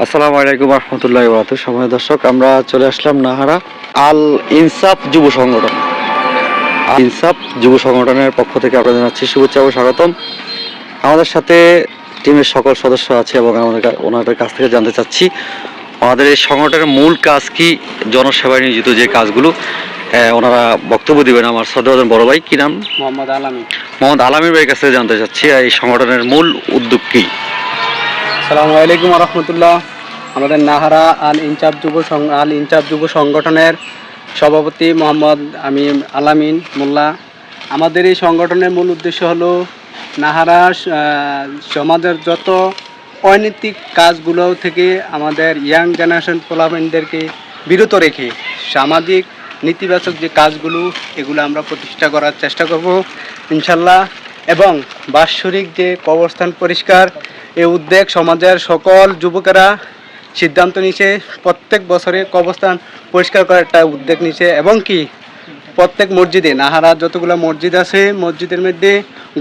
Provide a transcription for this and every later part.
আসসালামু আলাইকুম রহমতুল্লাহি ওয়া বারাকাতুহু। সম্মানিত দর্শক, আমরা চলে আসলাম নাহারা আল ইনসাফ যুব সংগঠন। ইনসাফ যুব সংগঠনের পক্ষ থেকে আপনাদের জানাচ্ছি শুভেচ্ছা ও স্বাগতম। আমাদের সাথে টিমের সকল সদস্য আছে এবং ওনাদের কাছ থেকে জানতে চাচ্ছি আমাদের এই সংগঠনের মূল কাজ কি, জনসেবায় নিয়োজিত যে কাজগুলো ওনারা বক্তব্য দিবেন। আমার শ্রদ্ধাভাজন বড় ভাই, কি নাম? মোহাম্মদ আলামিন। মোহাম্মদ আলামিন ভাইয়ের কাছ থেকে জানতে চাচ্ছি এই সংগঠনের মূল উদ্যোগ কি। আসসালামু আলাইকুম রহমতুল্লাহ। আমাদের নাহারা আল ইনসাফ যুব সংগঠনের সভাপতি মোহাম্মদ আলামিন মোল্লা। আমাদের এই সংগঠনের মূল উদ্দেশ্য হলো নাহারা সমাজের যত অনৈতিক কাজগুলো থেকে আমাদের ইয়াং জেনারেশন পোলামেনদেরকে বিরত রেখে সামাজিক নেতিবাচক যে কাজগুলো এগুলো আমরা প্রতিষ্ঠা করার চেষ্টা করব ইনশাল্লাহ। এবং বাৎসরিক যে কবরস্থান পরিষ্কার এই উদ্যোগ সমাজের সকল যুবকেরা সিদ্ধান্ত নিয়েছে প্রত্যেক বছরে কবরস্থান পরিষ্কার করার একটা উদ্যোগ নিয়েছে। এবং কি প্রত্যেক মসজিদে নাহারা যতগুলো মসজিদ আছে মসজিদের মধ্যে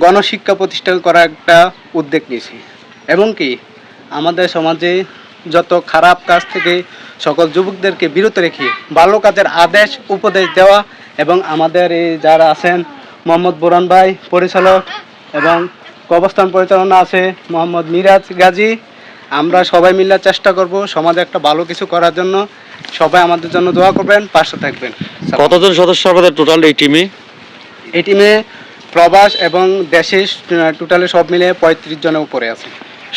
গণশিক্ষা প্রতিষ্ঠা করার একটা উদ্যোগ নিয়েছে। এবং কি আমাদের সমাজে যত খারাপ কাজ থেকে সকল যুবকদেরকে বিরত রেখে ভালো কাজের আদেশ উপদেশ দেওয়া। এবং আমাদের এই যারা আছেন মোহাম্মদ বোরান ভাই পরিচালক এবং কবরস্থান পরিচালনা আছে মোহাম্মদ মিরাজ গাজী। আমরা সবাই মিলে চেষ্টা করব সমাজে একটা ভালো কিছু করার জন্য। সবাই আমাদের জন্য দোয়া করবেন, পাশে থাকবেন। কতজন সদস্য আমাদের টোটাল এই টিমে? এই টিমে প্রবাস এবং দেশে টোটালে সব মিলে 35 জনের উপরে আছে।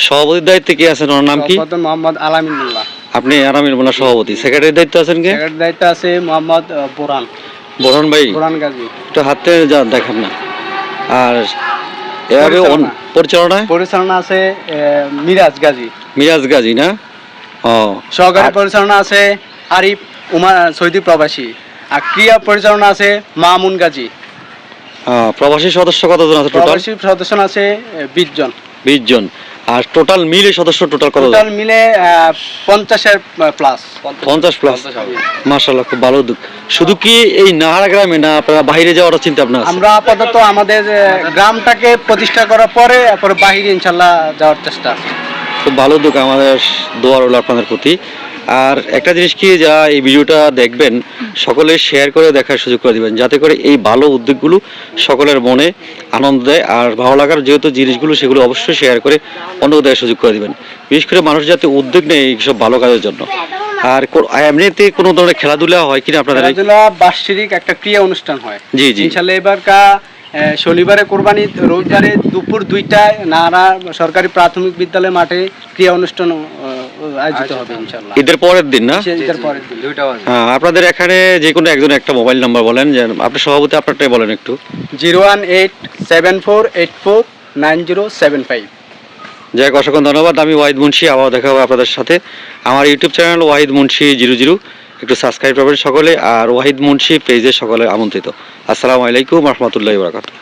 সভাপতির দায়িত্বে কি আছেন, ওনার নাম কি? মোহাম্মদ আলামিন মোল্লা। আপনি আলামিন মোল্লা সভাপতি। সেক্রেটারির দায়িত্ব আছেন কে? সেক্রেটারির দায়িত্ব আছে মোহাম্মদ বোরান ভাই। বোরান গাজী। একটু হাতে দেখান না। আর এভাবে পরিচালনা আছে মিরাজ গাজী না? ও, সহকারী পরিচালনা আছে আরিফ উমা সৌদি প্রবাসী। আর ক্রিয়া পরিচালনা আছে মামুন গাজী। প্রবাসী সদস্য কতজন আছে? প্রবাসী সদস্য আছে 20 জন। 20 জন। আর টোটাল মিলে সদস্য টোটাল কত? টোটাল মিলে 50 প্লাস। 50 প্লাস। মাশাআল্লাহ, খুব ভালো উদ্যোগ। শুধু কি এই নাহারা গ্রামে না, আপনারা বাইরে যাওয়ার চিন্তা ভাবনা আছে? আমরা আপাতত আমাদের গ্রামটাকে প্রতিষ্ঠা করার পরে বাইরে ইনশাআল্লাহ যাওয়ার চেষ্টা। খুব ভালো উদ্যোগ, আমাদের দোয়া রইল আপনাদের প্রতি। আর একটা জিনিস কি, যা এই ভিডিওটা দেখবেন সকলে শেয়ার করে দেখার সুযোগ করে দিবেন, যাতে করে এই ভালো উদ্যোগগুলো সকলের মনে আনন্দ দেয়। আর ভালো লাগার যেহেতু জিনিসগুলো সেগুলো অবশ্যই শেয়ার করে অন্য দেওয়ার সুযোগ করে দিবেন। বিশেষ করে মানুষ যাতে উদ্যোগ নেয় এইসব ভালো কাজের জন্য। আর এমনিতে কোনো ধরনের খেলাধুলা হয় কিনা আপনাদের? খেলাধুলা বাৎসরিক একটা ক্রিয়া অনুষ্ঠান হয়। জি জি। ইনশাআল্লাহ শনিবারে কোরবানি, রবিবারে দুপুর 2টায় নাহারা সরকারি প্রাথমিক বিদ্যালয় মাঠে ক্রিয়া অনুষ্ঠান আয়োজিত হবে ইনশাআল্লাহ। ঈদের পরের দিন না? ঈদের পরের দিন 2টা বাজে। আপনাদের এখানে যে কোনো একজন একটা মোবাইল নাম্বার বলেন, যে আপনি সভাপতি, আপনারটাই বলেন একটু। 01874849075। যাই হোক, অসংখ্য ধন্যবাদ। আমি ওয়াহিদ মুন্সি, আবার দেখা হবে আপনাদের সাথে। আমার ইউটিউব চ্যানেল ওয়াহিদ মুন্সি 00, একটু সাবস্ক্রাইব করবেন সকলে। আর ওয়াহিদ মুন্সি পেজে সকলে আমন্ত্রিত। আসসালামু আলাইকুম রহমতুল্লাহি ওয়া বারাকাতুহু।